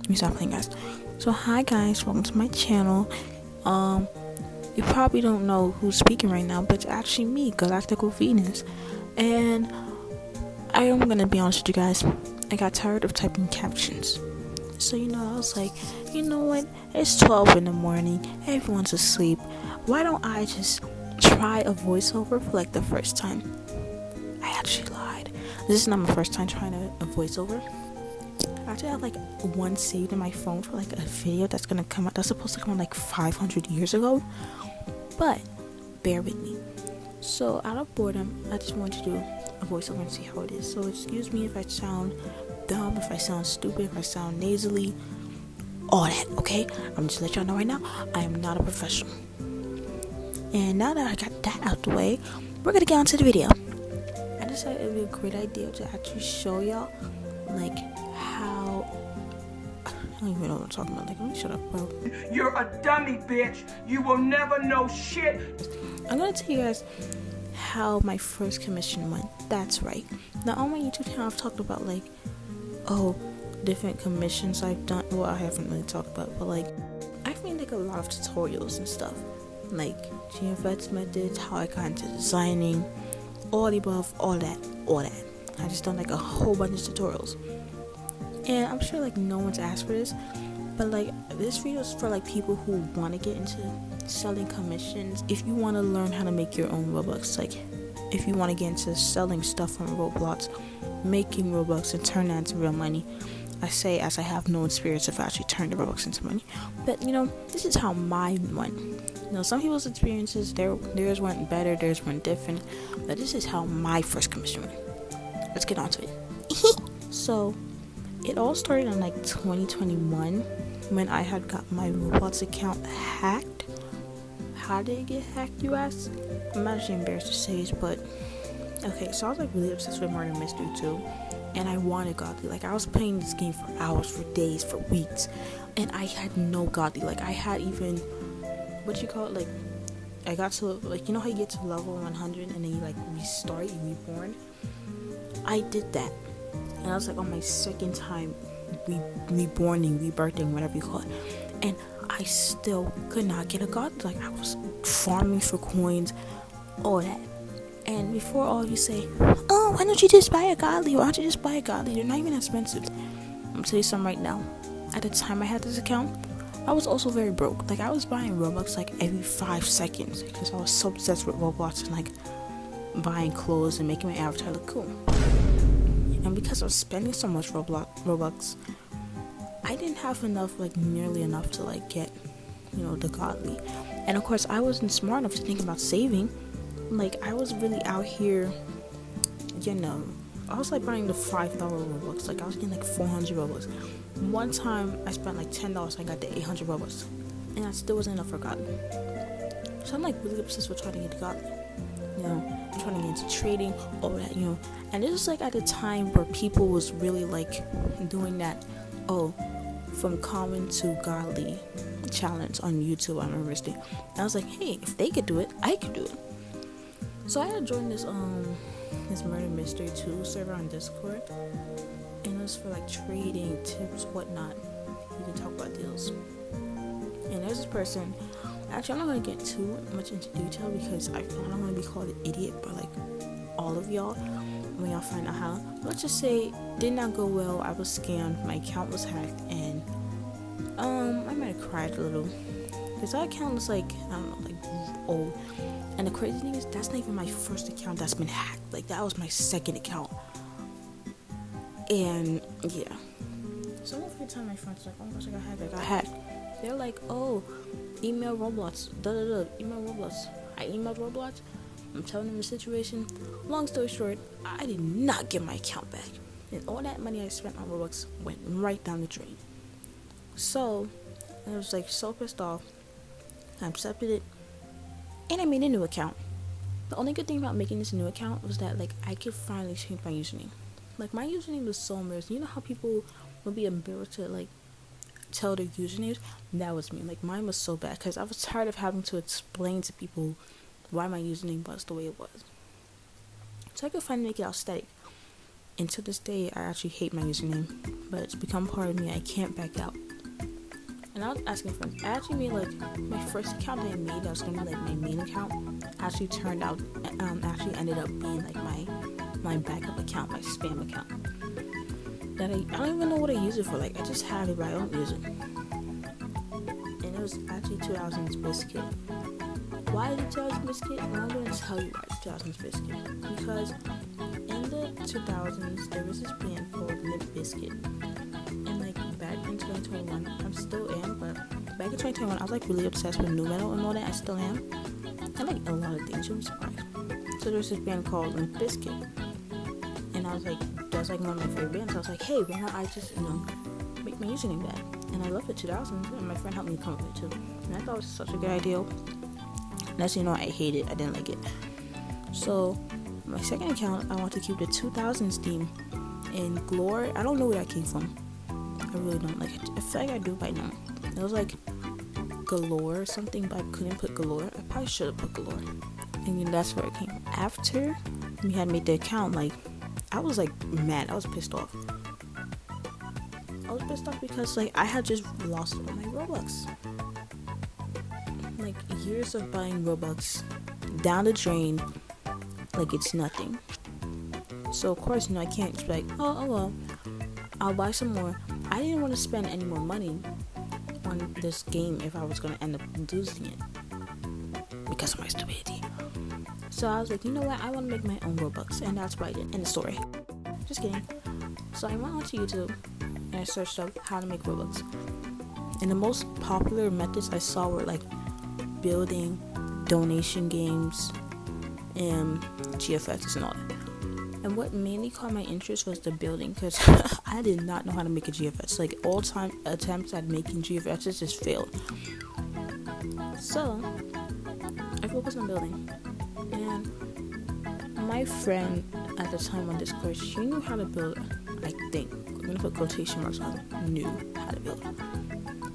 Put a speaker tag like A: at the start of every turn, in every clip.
A: Let me stop playing, guys. So hi guys, welcome to my channel. You probably don't know who's speaking right now, but it's actually me, Galactical Venus. And I am gonna be honest with you guys, I got tired of typing captions. So I was like, you know what? It's 12 in the morning, everyone's asleep. Why don't I just try a voiceover for like the first time? I actually lied. This is not my first time trying a voiceover. I actually have like one saved in my phone for like a video that's gonna come out. That's supposed to come out like 500 years ago. But bear with me. So out of boredom, I just want to do a voiceover and see how it is. So excuse me if I sound dumb, if I sound stupid, if I sound nasally, all that. Okay, I'm just let y'all know right now, I am not a professional. And now that I got that out the way, we're gonna get on to the video. I decided it would be a great idea to actually show y'all like how I don't even know what I'm talking about. Like, let me shut up, bro.
B: You're a dummy, bitch. You will never know shit.
A: I'm gonna tell you guys how my first commission went. That's right. Now on my YouTube channel I've talked about like different commissions I've done. Well, I haven't really talked about, but like I've made like a lot of tutorials and stuff, like gfxs methods, how I got into designing, all the above, all that. I just done like a whole bunch of tutorials, and I'm sure like no one's asked for this, but like this video is for like people who want to get into selling commissions. If you want to learn how to make your own Robux, like if you want to get into selling stuff from Roblox, making Robux and turn that into real money. I say as I have no experience of actually turning the Robux into money, but this is how mine went. Some people's experiences, theirs went better, theirs went different, but this is how my first commission went. Let's get on to it. So it all started in like 2021 when I had got my Roblox account hacked. How did it get hacked, you ask? I'm actually embarrassed to say this, but okay, so I was like really obsessed with Murder Mystery 2, and I wanted godly. Like I was playing this game for hours, for days, for weeks, and I had no godly. Like I had even, what you call it, like I got to like, how you get to level 100 and then you like restart, you reborn. I did that, and I was like on my second time rebirthing, whatever you call it, and I still could not get a god. Like I was farming for coins, all that. And before all of you say, oh, why don't you just buy a godly? Why don't you just buy a godly? They're not even expensive. I'm gonna tell you something right now. At the time I had this account, I was also very broke. Like I was buying Robux like every 5 seconds because I was so obsessed with Roblox and like buying clothes and making my avatar look cool. And because I was spending so much Robux, I didn't have enough, like nearly enough to like get, the godly. And of course I wasn't smart enough to think about saving. Like I was really out here, I was like buying the $5 Robux. Like I was getting like 400 Robux. One time I spent like $10, I got the 800 Robux, and that still wasn't enough for godly. So I'm like really obsessed with trying to get the godly. Trying to get into trading, all that, And this is like at a time where people was really like doing that, from common to godly challenge on YouTube. I remember this thing. And I was like, hey, if they could do it, I could do it. So I had joined this Murder Mystery 2 server on Discord, and it was for like trading tips, whatnot. You can talk about deals. And there's this person. Actually, I'm not gonna get too much into detail because I don't want to be called an idiot by like all of y'all when y'all find out how. Let's just say did not go well. I was scammed. My account was hacked, and I might have cried a little because that account was like, I don't know, like old. And the crazy thing is, that's not even my first account that's been hacked. Like that was my second account. And yeah, so every time my friends like, oh my gosh, I got hacked. They're like, oh, email Roblox, email Roblox. I emailed Roblox. I'm telling them the situation. Long story short, I did not get my account back, and all that money I spent on Roblox went right down the drain. So I was like so pissed off. I accepted it, and I made a new account. The only good thing about making this new account was that like I could finally change my username. Like my username was so embarrassing. You know how people would be embarrassed to like tell their usernames? That was me. Like mine was so bad because I was tired of having to explain to people why my username was the way it was. So I could finally make it aesthetic. And to this day, I actually hate my username, but it's become part of me. I can't back out. And I was asking friends. I actually made like my first account that I made. That was gonna be like my main account. Actually turned out, actually ended up being like my backup account, my spam account. That I don't even know what I use it for. Like I just have it, but I don't use it. And it was actually 2000s Biscuit. Why is it 2000s Biscuit? Well, I'm gonna tell you why it's 2000s Biscuit. Because in the 2000s, there was this band called Limp Bizkit. And like back in 2021, I still am, but back in 2021, I was like really obsessed with nu metal and all that. I still am. I like a lot of things. You'll be surprised. So there's this band called Limp Bizkit, and I was like, that's like one of my favorite bands. I was like, hey, why not I just make my username that? And I love the 2000s, and my friend helped me come up with it too. And I thought it was such a good idea. And as you know, I hate it. I didn't like it. So my second account, I want to keep the 2000s theme. And Glore, I don't know where that came from. I really don't. Like, I feel like I do by now. It was like Galore or something, but I couldn't put Galore. I probably should have put Galore. And then that's where it came. After we had made the account, like, I was like mad. I was pissed off. I was pissed off because like I had just lost all my Robux. Like years of buying Robux down the drain, like it's nothing. So of course, I can't just be like, oh well, I'll buy some more. I didn't want to spend any more money on this game if I was gonna end up losing it because of my stupidity. So I was like, you know what? I want to make my own Robux, and that's what I did. End of story. Just kidding. So I went onto YouTube and I searched up how to make Robux. And the most popular methods I saw were like building, donation games, and gfxs and all that. And what mainly caught my interest was the building, because I did not know how to make a GFX. Like all time attempts at making GFXs just failed. So I focused on building. And my friend at the time on Discord, she knew how to build, I think. I'm gonna put quotation marks on knew how to build.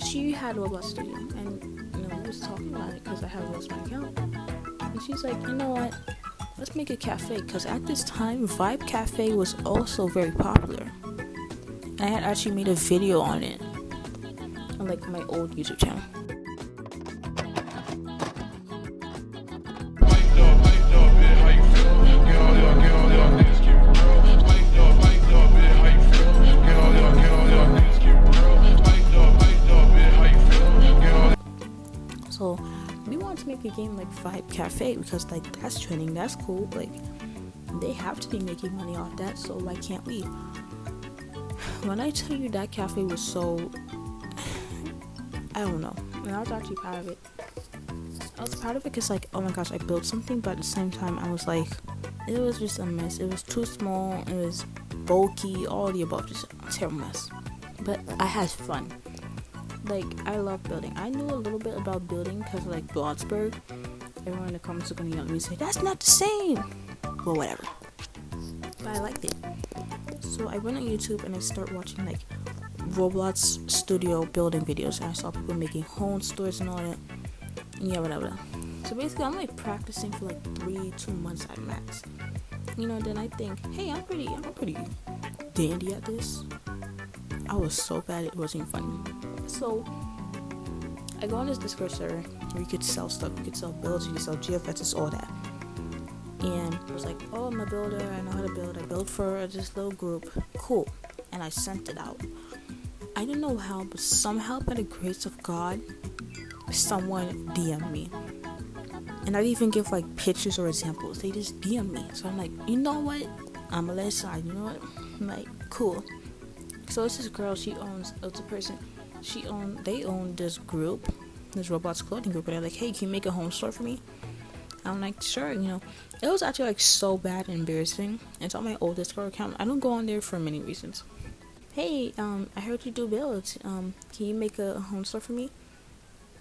A: She had Roblox Studio, and we was talking about it because I had lost my account. And she's like, you know what? Let's make a cafe, because at this time, Vibe Cafe was also very popular. And I had actually made a video on it on like my old YouTube channel. So we wanted to make a game like Vibe Cafe because like that's trending, that's cool. Like they have to be making money off that, so why can't we? When I tell you that cafe was so, I don't know, and I was actually proud of it. I was proud of it because like, oh my gosh, I built something, but at the same time I was like, it was just a mess. It was too small, it was bulky, all the above, just a terrible mess. But I had fun. Like, I love building. I knew a little bit about building because like Bloxburg, everyone in the comments are gonna yell at me and say, that's not the same. Well, whatever. But I liked it. So I went on YouTube and I started watching like Roblox Studio building videos, and I saw people making home stores and all that. Yeah, whatever. So basically, I'm like practicing for like 2 months at max. Then I think, hey, I'm pretty dandy at this. I was so bad it wasn't funny. So I go on this Discord server where you could sell stuff, you could sell builds, you could sell GFXs, all that. And I was like, oh, I'm a builder, I know how to build. I built for this little group. Cool. And I sent it out. I don't know how, but somehow by the grace of God, someone DM'd me. And I didn't even give like pictures or examples. They just DM'd me. So I'm like, you know what? I'm gonna let it slide. You know what? I'm like, cool. So it's this girl, it's a person. They own this group, this Roblox clothing group, and they're like, hey, can you make a home store for me? I'm like, sure. It was actually like so bad and embarrassing. It's on my old Discord account. I don't go on there for many reasons. Hey, I heard you do builds. Can you make a home store for me?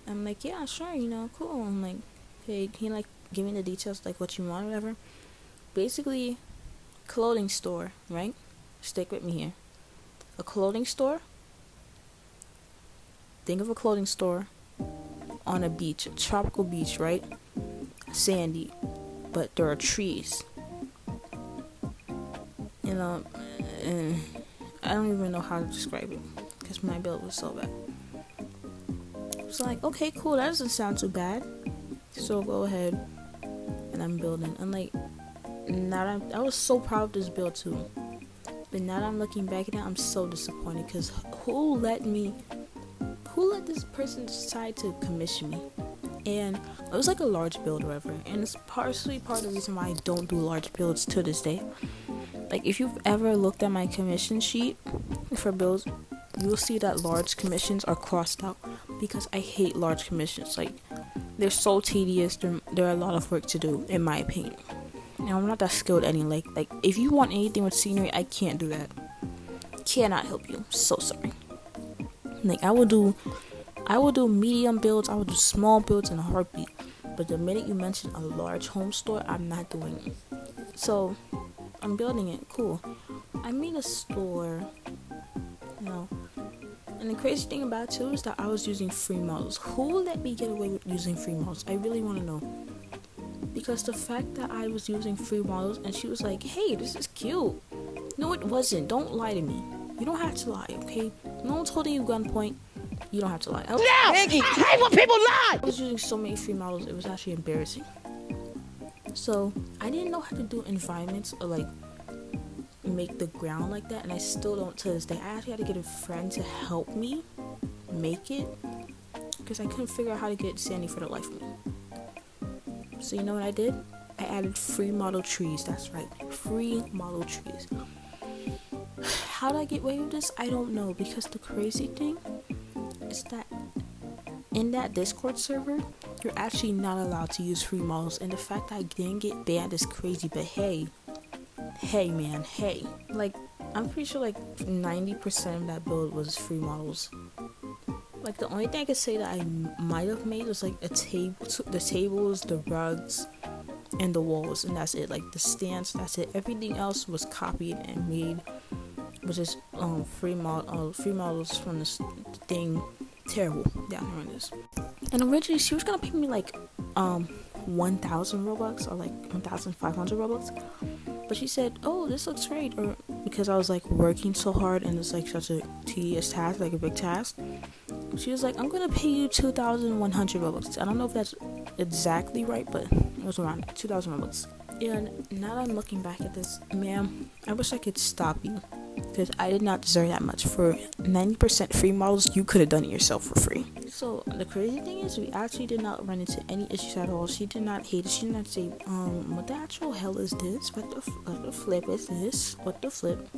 A: I'm like, yeah, sure. Cool. I'm like, hey, can you like give me the details, like what you want, or whatever? Basically, clothing store, right? Stick with me here. A clothing store. Think of a clothing store on a beach, a tropical beach, right? Sandy, but there are trees. I don't even know how to describe it because my build was so bad. It's like, okay, cool, that doesn't sound too bad. So go ahead, and I'm building. And like, now I was so proud of this build too. But now that I'm looking back at it, I'm so disappointed because who let this person decide to commission me? And it was like a large build or whatever. And it's partially part of the reason why I don't do large builds to this day. Like, if you've ever looked at my commission sheet for builds, you'll see that large commissions are crossed out because I hate large commissions. Like, they're so tedious. They're a lot of work to do, in my opinion. And I'm not that skilled any. Like if you want anything with scenery, I can't do that. Cannot help you. So sorry. Like, I will do medium builds. I will do small builds in a heartbeat. But the minute you mention a large home store, I'm not doing it. So I'm building it. Cool. I made a store. And the crazy thing about it too is that I was using free models. Who let me get away with using free models? I really want to know. Because the fact that I was using free models and she was like, hey, this is cute. No, it wasn't. Don't lie to me. You don't have to lie, okay? No one's holding you gunpoint. You don't have to lie.
C: Maggie, I hate when people lie!
A: I was using so many free models, it was actually embarrassing. So, I didn't know how to do environments or like make the ground like that, and I still don't to this day. I actually had to get a friend to help me make it because I couldn't figure out how to get sandy for the life of me. So you know what I did? I added free model trees. That's right, free model trees. How did I get away with this? I don't know, because the crazy thing is that in that Discord server, you're actually not allowed to use free models, and the fact that I didn't get banned is crazy. But hey man, like, I'm pretty sure like 90% of that build was free models. Like, the only thing I could say that I might have made was like the tables, the rugs, and the walls, and that's it. Like the stands, that's it. Everything else was copied and made, which is free models from this thing. Terrible down here on this. And originally she was gonna pay me like 1,000 Robux or like 1,500 Robux, but she said, oh, this looks great, or because I was like working so hard and it's like such a tedious task, like a big task, she was like, I'm gonna pay you 2,100 Robux. I don't know if that's exactly right, but it was around 2,000 Robux. And now that I'm looking back at this, ma'am, I wish I could stop you, because I did not deserve that much. For 90% free models, you could have done it yourself for free. So the crazy thing is, we actually did not run into any issues at all. She did not hate it. She did not say, what the actual hell is this? What the flip is this? What the flip?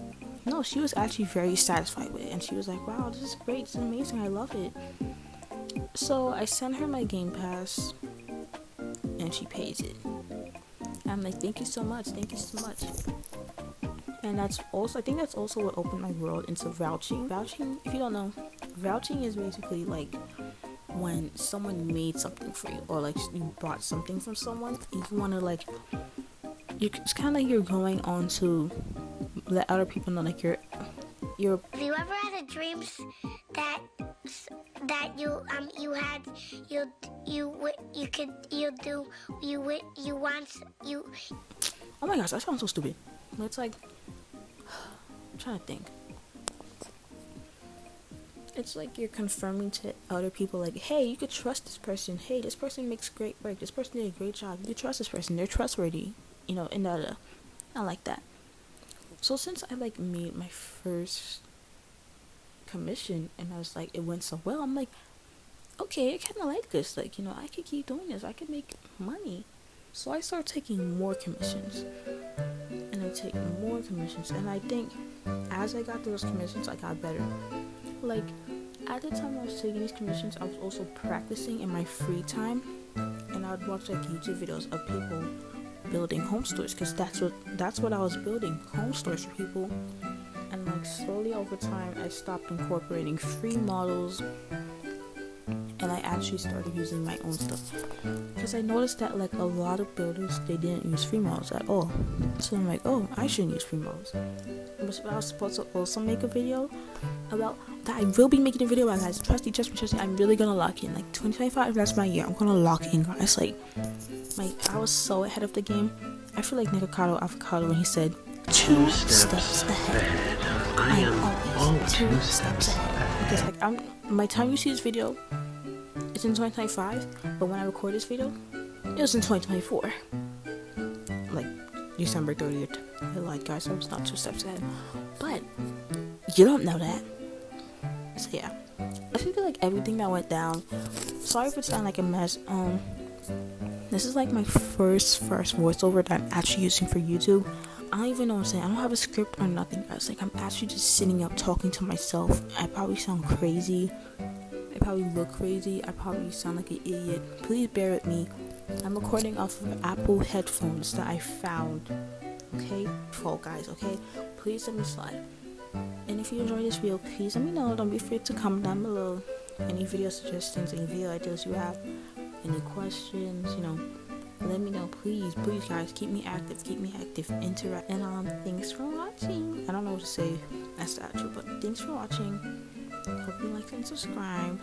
A: No, she was actually very satisfied with it, and she was like, wow, this is great, this is amazing, I love it. So I sent her my Game Pass, and she pays it. I'm like, thank you so much. And that's also, I think that's also what opened my world into vouching. Vouching, if you don't know, vouching is basically like when someone made something for you, or like you bought something from someone, you want to like, it's kind of like you're going on to let other people know, like you're.
D: Have you ever had a dreams that you
A: Oh my gosh, that sounds so stupid. But it's like, I'm trying to think. It's like you're confirming to other people, like, hey, you could trust this person. Hey, this person makes great work. This person did a great job. You could trust this person. They're trustworthy. You know, and I like that. So since I like made my first commission and I was like, it went so well, I'm like, okay, I kind of like this. Like, you know, I could keep doing this. I could make money. So I started taking more commissions. And I take more commissions. And I think as I got those commissions, I got better. Like, at the time I was taking these commissions, I was also practicing in my free time. And I would watch like YouTube videos of people building home stores, because that's what I was building, home stores for people. And like slowly over time, I stopped incorporating free models, and I actually started using my own stuff, because I noticed that like a lot of builders, they didn't use free models at all. So I'm like, oh, I shouldn't use free models. But I was supposed to also make a video about that. I will be making a video about, guys. Trust me. I'm really gonna lock in. Like 2025, that's my year. I'm gonna lock in, guys. Like I was so ahead of the game. I feel like Avocado when he said 2 steps ahead. I'm always 2 steps ahead. Because like by the time you see this video, it's in 2025, but when I record this video, it was in 2024. Like December 30th. I lied, guys, I was not 2 steps ahead. But you don't know that. So yeah. I feel like everything that went down. Sorry if it sounded like a mess. This is like my first voiceover that I'm actually using for YouTube. I don't even know what I'm saying. I don't have a script or nothing, guys. Like, I'm actually just sitting up talking to myself. I probably sound crazy. I probably look crazy. I probably sound like an idiot. Please bear with me. I'm recording off of Apple headphones that I found. Okay? Fall guys, okay? Please let me slide. And if you enjoy this video, please let me know. Don't be afraid to comment down below. Any video suggestions, any video ideas you have, any questions, let me know. Please guys, keep me active, interact. And thanks for watching. I don't know what to say that's actual, but thanks for watching. Hope you like and subscribe.